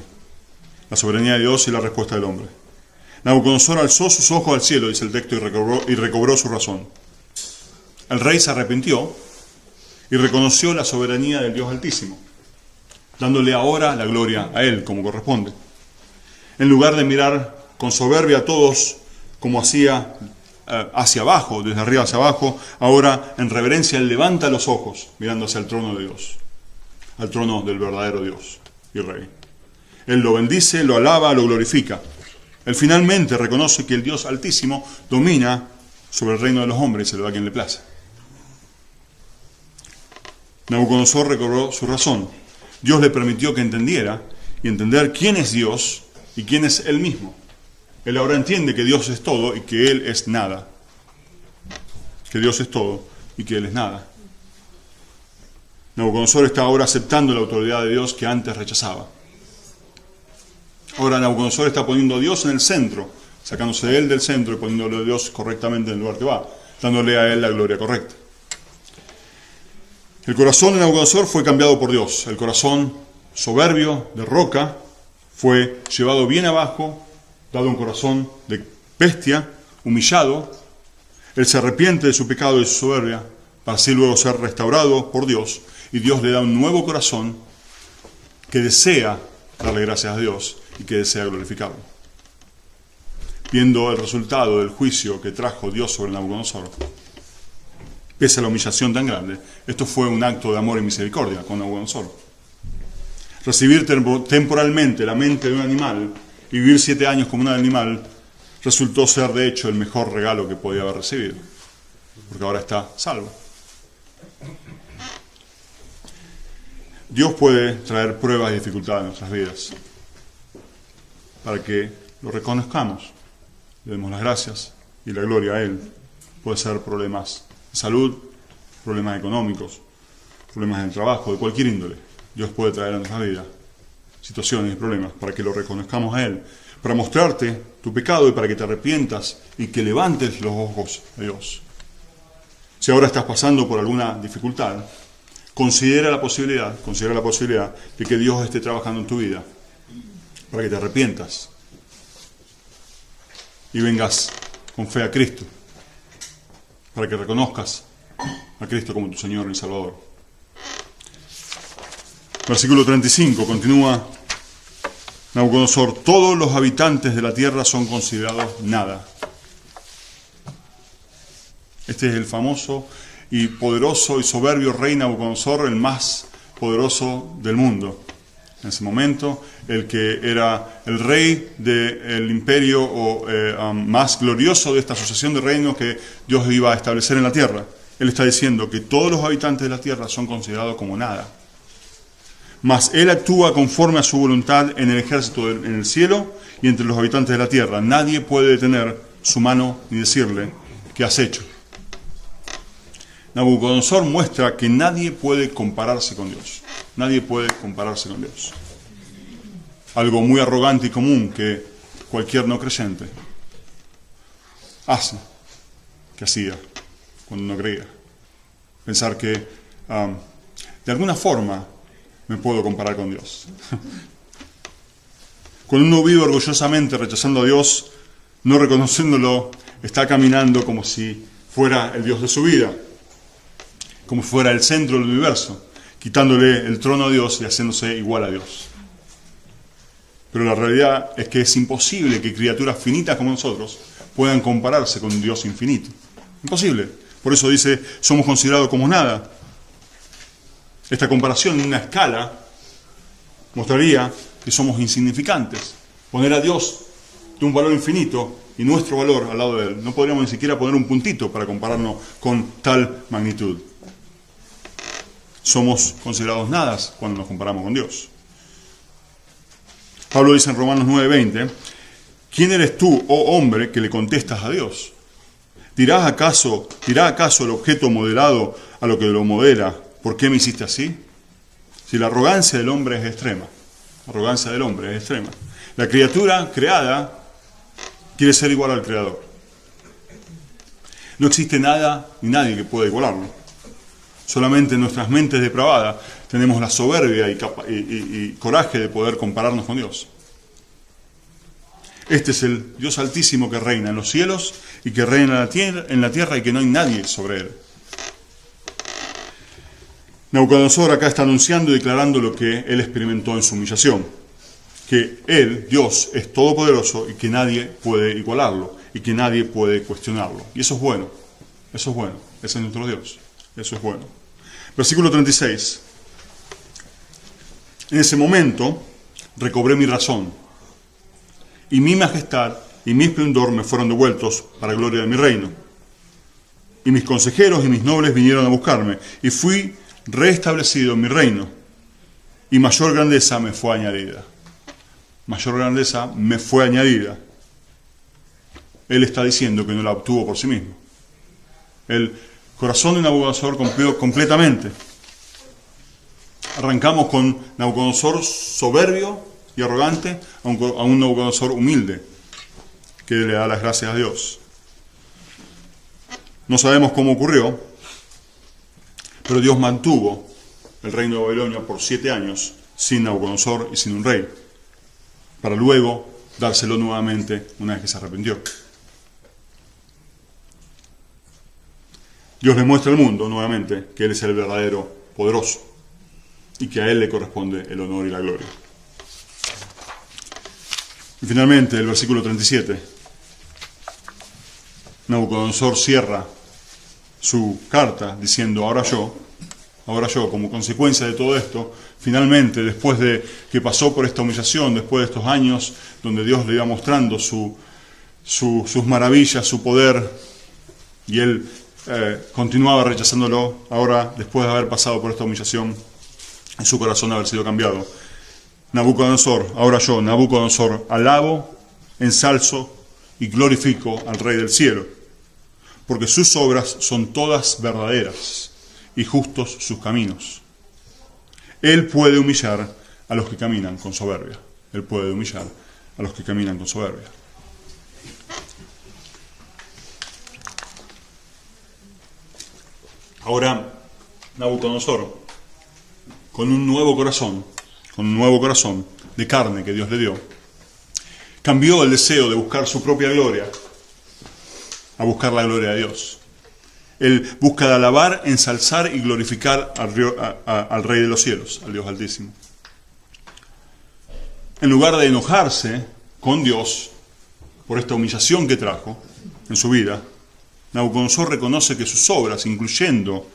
La soberanía de Dios y la respuesta del hombre. Nabucodonosor alzó sus ojos al cielo, dice el texto, y recobró su razón. El rey se arrepintió y reconoció la soberanía del Dios Altísimo, dándole ahora la gloria a él, como corresponde. En lugar de mirar con soberbia a todos, como hacía hacia abajo, desde arriba hacia abajo, ahora en reverencia él levanta los ojos, mirando hacia el trono de Dios, al trono del verdadero Dios y Rey. Él lo bendice, lo alaba, lo glorifica. Él finalmente reconoce que el Dios Altísimo domina sobre el reino de los hombres y se lo da a quien le place. Nabucodonosor recobró su razón. Dios le permitió que entendiera y entender quién es Dios y quién es Él mismo. Él ahora entiende que Dios es todo y que Él es nada. Que Dios es todo y que Él es nada. Nabucodonosor está ahora aceptando la autoridad de Dios que antes rechazaba. Ahora Nabucodonosor está poniendo a Dios en el centro, sacándose de él del centro y poniéndole a Dios correctamente en el lugar que va, dándole a él la gloria correcta. El corazón de Nabucodonosor fue cambiado por Dios. El corazón soberbio, de roca, fue llevado bien abajo, dado un corazón de bestia, humillado. Él se arrepiente de su pecado y de su soberbia, para así luego ser restaurado por Dios. Y Dios le da un nuevo corazón que desea darle gracias a Dios y que desea glorificarlo. Viendo el resultado del juicio que trajo Dios sobre Nabucodonosor, pese a la humillación tan grande, esto fue un acto de amor y misericordia con Nabucodonosor. Recibir temporalmente la mente de un animal y vivir 7 años como un animal resultó ser de hecho el mejor regalo que podía haber recibido, porque ahora está salvo. Dios puede traer pruebas y dificultades en nuestras vidas para que lo reconozcamos, le demos las gracias y la gloria a Él. Puede ser problemas de salud, problemas económicos, problemas en el trabajo, de cualquier índole. Dios puede traer a nuestra vida situaciones y problemas para que lo reconozcamos a Él, para mostrarte tu pecado y para que te arrepientas y que levantes los ojos a Dios. Si ahora estás pasando por alguna dificultad, considera la posibilidad de que Dios esté trabajando en tu vida para que te arrepientas y vengas con fe a Cristo, para que reconozcas a Cristo como tu Señor y Salvador. Versículo 35, continúa Nabucodonosor: todos los habitantes de la tierra son considerados nada. Este es el famoso y poderoso y soberbio rey Nabucodonosor, el más poderoso del mundo. En ese momento, el que era el rey del imperio más glorioso de esta sucesión de reinos que Dios iba a establecer en la tierra. Él está diciendo que todos los habitantes de la tierra son considerados como nada. Mas Él actúa conforme a su voluntad en el ejército en el cielo y entre los habitantes de la tierra. Nadie puede detener su mano ni decirle: ¿qué has hecho? Nabucodonosor muestra que nadie puede compararse con Dios. Nadie puede compararse con Dios. Algo muy arrogante y común que cualquier no creyente hacía cuando no creía. Pensar que de alguna forma me puedo comparar con Dios. Cuando uno vive orgullosamente rechazando a Dios, no reconociéndolo, está caminando como si fuera el Dios de su vida, como si fuera el centro del universo, quitándole el trono a Dios y haciéndose igual a Dios. Pero la realidad es que es imposible que criaturas finitas como nosotros puedan compararse con un Dios infinito. Imposible. Por eso dice, somos considerados como nada. Esta comparación en una escala mostraría que somos insignificantes. Poner a Dios de un valor infinito y nuestro valor al lado de Él. No podríamos ni siquiera poner un puntito para compararnos con tal magnitud. Somos considerados nada cuando nos comparamos con Dios. Pablo dice en Romanos 9:20, ¿quién eres tú, oh hombre, que le contestas a Dios? ¿Dirá acaso el objeto modelado a lo que lo modela, ¿por qué me hiciste así? Si la arrogancia del hombre es extrema. La arrogancia del hombre es extrema. La criatura creada quiere ser igual al Creador. No existe nada ni nadie que pueda igualarlo. Solamente en nuestras mentes depravadas tenemos la soberbia y coraje de poder compararnos con Dios. Este es el Dios altísimo que reina en los cielos y que reina en la tierra y que no hay nadie sobre Él. Nabucodonosor acá está anunciando y declarando lo que Él experimentó en su humillación. Que Él, Dios, es todopoderoso y que nadie puede igualarlo y que nadie puede cuestionarlo. Y eso es bueno. Eso es bueno. Ese es nuestro Dios. Eso es bueno. Versículo 36. En ese momento recobré mi razón, y mi majestad y mi esplendor me fueron devueltos para gloria de mi reino. Y mis consejeros y mis nobles vinieron a buscarme, y fui restablecido en mi reino, y mayor grandeza me fue añadida. Mayor grandeza me fue añadida. Él está diciendo que no la obtuvo por sí mismo. El corazón de Nabucodonosor cumplió completamente. Arrancamos con Nabucodonosor soberbio y arrogante a un Nabucodonosor humilde que le da las gracias a Dios. No sabemos cómo ocurrió, pero Dios mantuvo el reino de Babilonia por 7 años sin Nabucodonosor y sin un rey, para luego dárselo nuevamente una vez que se arrepintió. Dios le muestra al mundo nuevamente que Él es el verdadero poderoso y que a Él le corresponde el honor y la gloria. Y finalmente, el versículo 37. Nabucodonosor cierra su carta diciendo, ahora yo, como consecuencia de todo esto, finalmente, después de que pasó por esta humillación, después de estos años donde Dios le iba mostrando sus maravillas, su poder, y él continuaba rechazándolo, ahora, después de haber pasado por esta humillación, en su corazón haber sido cambiado. Ahora yo, Nabucodonosor, alabo, ensalzo y glorifico al Rey del cielo, porque sus obras son todas verdaderas y justos sus caminos. Él puede humillar a los que caminan con soberbia. Él puede humillar a los que caminan con soberbia. Ahora, Nabucodonosor, con un nuevo corazón de carne que Dios le dio, cambió el deseo de buscar su propia gloria a buscar la gloria de Dios. Él busca de alabar, ensalzar y glorificar al Rey de los cielos, al Dios Altísimo. En lugar de enojarse con Dios por esta humillación que trajo en su vida, Nabucodonosor reconoce que sus obras, incluyendo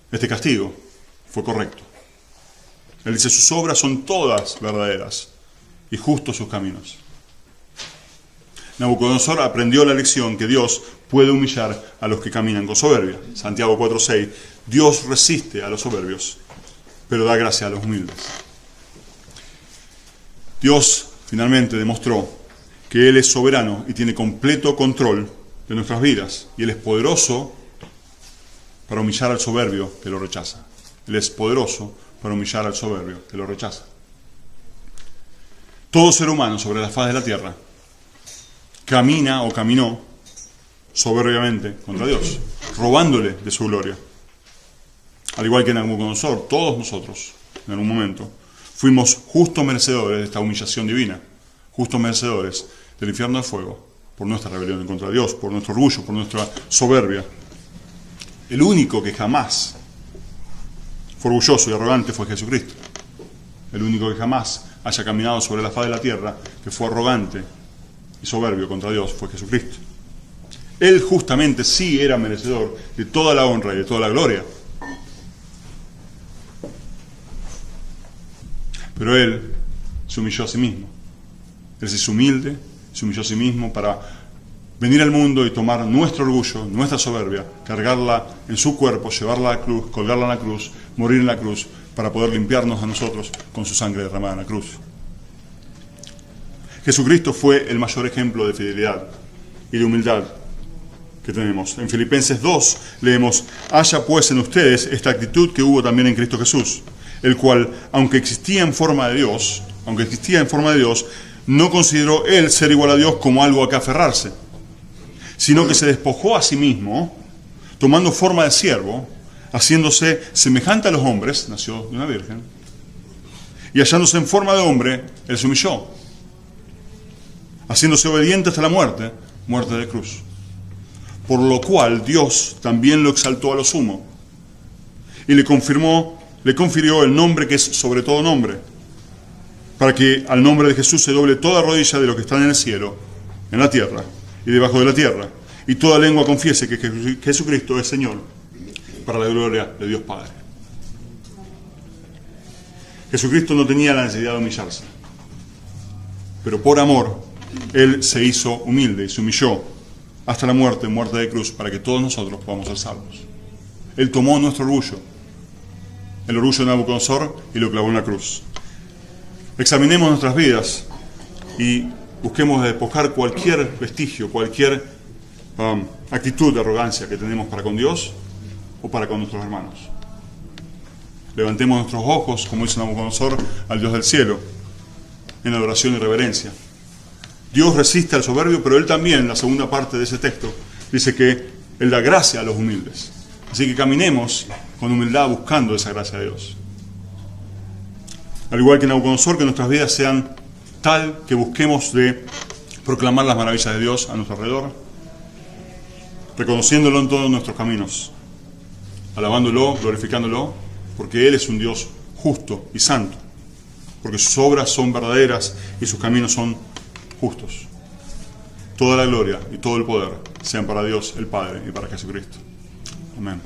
este castigo, fue correcto. Él dice, sus obras son todas verdaderas y justos sus caminos. Nabucodonosor aprendió la lección que Dios puede humillar a los que caminan con soberbia. Santiago 4:6, Dios resiste a los soberbios, pero da gracia a los humildes. Dios finalmente demostró que Él es soberano y tiene completo control de nuestras vidas, y Él es poderoso para humillar al soberbio que lo rechaza. Él es poderoso para humillar al soberbio que lo rechaza. Todo ser humano sobre la faz de la tierra camina o caminó soberbiamente contra Dios, robándole de su gloria. Al igual que Nabucodonosor, todos nosotros, en algún momento, fuimos justos merecedores de esta humillación divina, justos merecedores del infierno de fuego, por nuestra rebelión contra Dios, por nuestro orgullo, por nuestra soberbia. El único que jamás fue orgulloso y arrogante fue Jesucristo. El único que jamás haya caminado sobre la faz de la tierra, que fue arrogante y soberbio contra Dios, fue Jesucristo. Él justamente sí era merecedor de toda la honra y de toda la gloria. Pero Él se humilló a sí mismo. Él se hizo humilde, se humilló a sí mismo para venir al mundo y tomar nuestro orgullo, nuestra soberbia, cargarla en su cuerpo, llevarla a la cruz, colgarla en la cruz, morir en la cruz, para poder limpiarnos a nosotros con su sangre derramada en la cruz. Jesucristo fue el mayor ejemplo de fidelidad y de humildad que tenemos. En Filipenses 2 leemos, haya pues en ustedes esta actitud que hubo también en Cristo Jesús, el cual, aunque existía en forma de Dios, no consideró Él ser igual a Dios como algo a que aferrarse, sino que se despojó a sí mismo, tomando forma de siervo, haciéndose semejante a los hombres, nació de una virgen, y hallándose en forma de hombre, Él se humilló, haciéndose obediente hasta la muerte, muerte de cruz. Por lo cual Dios también lo exaltó a lo sumo, y le confirió el nombre que es sobre todo nombre, para que al nombre de Jesús se doble toda rodilla de lo que está en el cielo, en la tierra y debajo de la tierra, y toda lengua confiese que Jesucristo es Señor, para la gloria de Dios Padre. Jesucristo no tenía la necesidad de humillarse, pero por amor Él se hizo humilde y se humilló hasta la muerte de cruz, para que todos nosotros podamos ser salvos. Él tomó nuestro orgullo, el orgullo de Nabucodonosor, y lo clavó en la cruz. Examinemos nuestras vidas y busquemos despojar cualquier vestigio, cualquier actitud de arrogancia que tenemos para con Dios o para con nuestros hermanos. Levantemos nuestros ojos, como dice Nabucodonosor, al Dios del cielo, en adoración y reverencia. Dios resiste al soberbio, pero Él también, en la segunda parte de ese texto, dice que Él da gracia a los humildes. Así que caminemos con humildad buscando esa gracia de Dios. Al igual que Nabucodonosor, que nuestras vidas sean tal que busquemos de proclamar las maravillas de Dios a nuestro alrededor, reconociéndolo en todos nuestros caminos, alabándolo, glorificándolo, porque Él es un Dios justo y santo, porque sus obras son verdaderas y sus caminos son justos. Toda la gloria y todo el poder sean para Dios el Padre y para Jesucristo. Amén.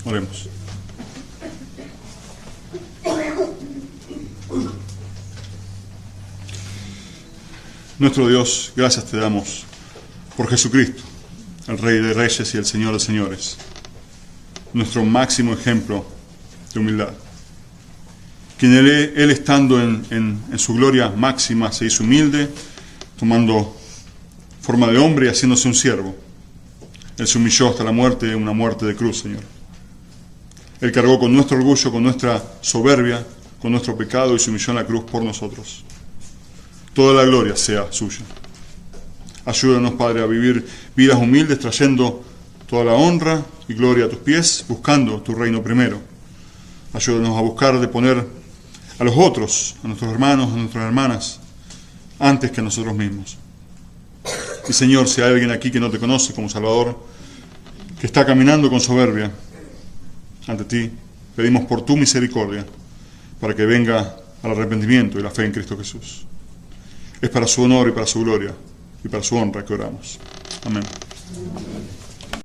Oremos. Nuestro Dios, gracias te damos por Jesucristo, el Rey de Reyes y el Señor de Señores, nuestro máximo ejemplo de humildad. Quien Él estando en su gloria máxima se hizo humilde, tomando forma de hombre y haciéndose un siervo. Él se humilló hasta la muerte, una muerte de cruz, Señor. Él cargó con nuestro orgullo, con nuestra soberbia, con nuestro pecado y se humilló en la cruz por nosotros. Toda la gloria sea suya. Ayúdanos, Padre, a vivir vidas humildes, trayendo toda la honra y gloria a tus pies, buscando tu reino primero. Ayúdanos a buscar de poner a los otros, a nuestros hermanos, a nuestras hermanas, antes que a nosotros mismos. Y Señor, si hay alguien aquí que no te conoce como Salvador, que está caminando con soberbia ante ti, pedimos por tu misericordia, para que venga al arrepentimiento y la fe en Cristo Jesús. Es para su honor y para su gloria y para su honra que oramos. Amén.